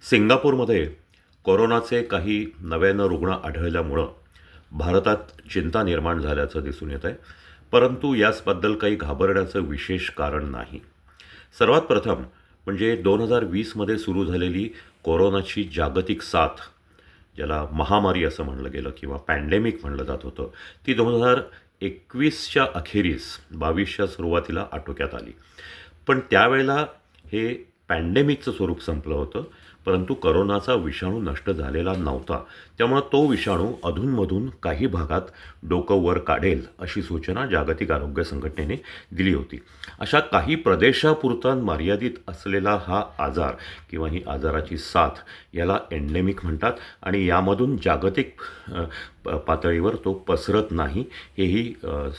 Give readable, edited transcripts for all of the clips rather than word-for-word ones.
सिंगापूरमध्ये कोरोनाचे काही नव्यानं रुग्ण आढळल्यामुळं भारतात चिंता निर्माण झाल्याचं दिसून येत आहे. परंतु याचबद्दल काही घाबरण्याचं विशेष कारण नाही. सर्वात प्रथम म्हणजे 2020मध्ये सुरू झालेली कोरोनाची जागतिक साथ, ज्याला महामारी असं म्हणलं गेलं किंवा पॅन्डेमिक म्हणलं जात होतं, ती 2021च्या अखेरीस 22च्या सुरुवातीला आटोक्यात आली. पण त्यावेळेला हे पॅन्डेमिकचं स्वरूप संपलं होतं, परंतु करोनाचा विषाणू नष्ट झालेला नव्हता. त्यामुळं तो विषाणू अधूनमधून काही भागात डोकं वर काढेल अशी सूचना जागतिक आरोग्य संघटनेने दिली होती. अशा काही प्रदेशापुरता मर्यादित असलेला हा आजार किंवा ही आजाराची साथ याला एंडेमिक म्हणतात आणि यामधून जागतिक पातळीवर तो पसरत नाही, हेही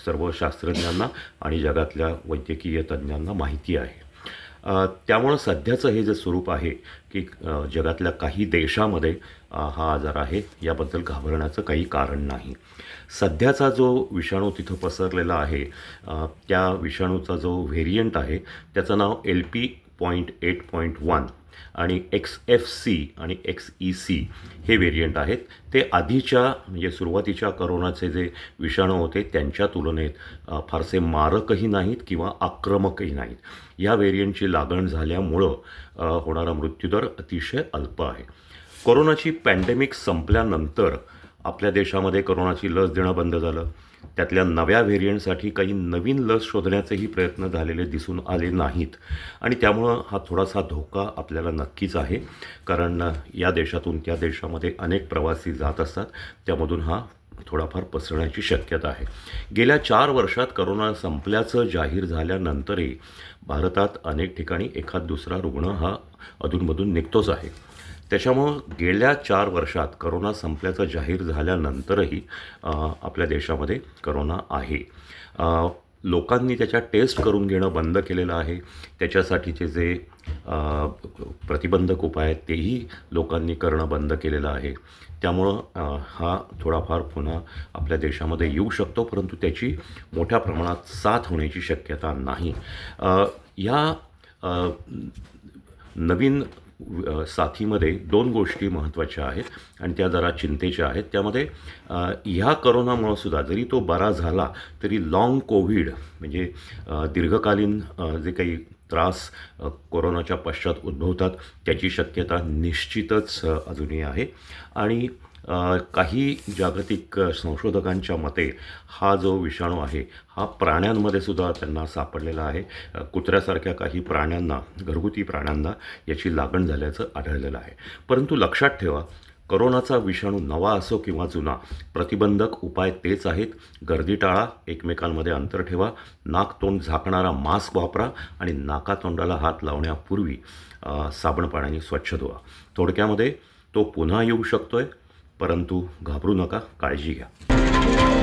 सर्व शास्त्रज्ञांना आणि जगातल्या वैद्यकीय तज्ज्ञांना माहिती आहे. त्यामुळं सध्याचं हे जे स्वरूप आहे की जगातल्या काही देशामध्ये हा आजार आहे, याबद्दल घाबरण्याचं काही कारण नाही. सध्याचा जो विषाणू तिथं पसरलेला आहे, त्या विषाणूचा जो व्हेरियंट आहे त्याचं नाव LP.8.1 आणि XFC आणि XEC हे व्हेरियंट आहेत. ते आधीच्या म्हणजे सुरुवातीच्या करोनाचे जे विषाणू होते त्यांच्या तुलनेत फारसे मारकही नाहीत किंवा आक्रमकही नाहीत. या व्हेरियंटची लागण झाल्यामुळं होणारा मृत्यूदर अतिशय अल्प आहे. कोरोनाची पॅन्डेमिक संपल्यानंतर आपल्या देशामध्ये कोरोनाची लस देणं बंद झालं. त्यातल्या नव्या व्हेरियंटसाठी काही नवीन लस शोधण्याचेही प्रयत्न झालेले दिसून आले नाहीत आणि त्यामुळं हा थोडासा धोका आपल्याला नक्कीच आहे. कारण या देशातून त्या देशामध्ये अनेक प्रवासी जात असतात, त्यामधून हा थोडाफार पसरण्याची शक्यता आहे. गेल्या 4 वर्षात करोना संपल्याचं जाहीर झाल्यानंतरही भारतात अनेक ठिकाणी एखाद दुसरा रुग्ण हा अधूनमधून निघतोच आहे. त्याच्यामुळं गेल्या 4 वर्षात करोना संपल्याचं जाहीर झाल्यानंतरही आपल्या देशामध्ये करोना आहे. लोकांनी त्याच्या टेस्ट करून घेणं बंद केलेलं आहे. त्याच्यासाठीचे जे प्रतिबंधक उपाय आहेत तेही लोकांनी करणं बंद केलेलं आहे. त्यामुळं हा थोडाफार पुन्हा आपल्या देशामध्ये येऊ शकतो, परंतु त्याची मोठ्या प्रमाणात साथ होण्याची शक्यता नाही. या नवीन साथीमध्ये 2 गोष्टी महत्त्वाच्या आहेत आणि त्या जरा चिंतेच्या आहेत. त्यामध्ये ह्या करोनामुळं सुद्धा जरी तो बरा झाला तरी लाँग कोविड म्हणजे दीर्घकालीन जे काही त्रास कोरोनाच्या पश्चात उद्भवतात त्याची शक्यता निश्चितच अजूनही आहे. आणि काही जागतिक संशोधकांच्या मते हा जो विषाणू आहे हा प्राण्यांमध्ये सुद्धा त्यांना सापडलेला आहे. कुत्र्यासारख्या काही प्राण्यांना, घरगुती प्राण्यांना याची लागण झाल्याचं आढळलेलं आहे. परंतु लक्षात ठेवा, करोनाचा विषाणू नवा असो किंवा जुना, प्रतिबंधक उपाय तेच आहेत. गर्दी टाळा, एकमेकांमध्ये अंतर ठेवा, नाक तोंड झाकणारा मास्क वापरा आणि नाकातोंडाला हात लावण्यापूर्वी साबण पाण्याने स्वच्छ धुवा. थोडक्यामध्ये तो पुन्हा येऊ शकतोय, परंतु घाबरू नका, काळजी घ्या.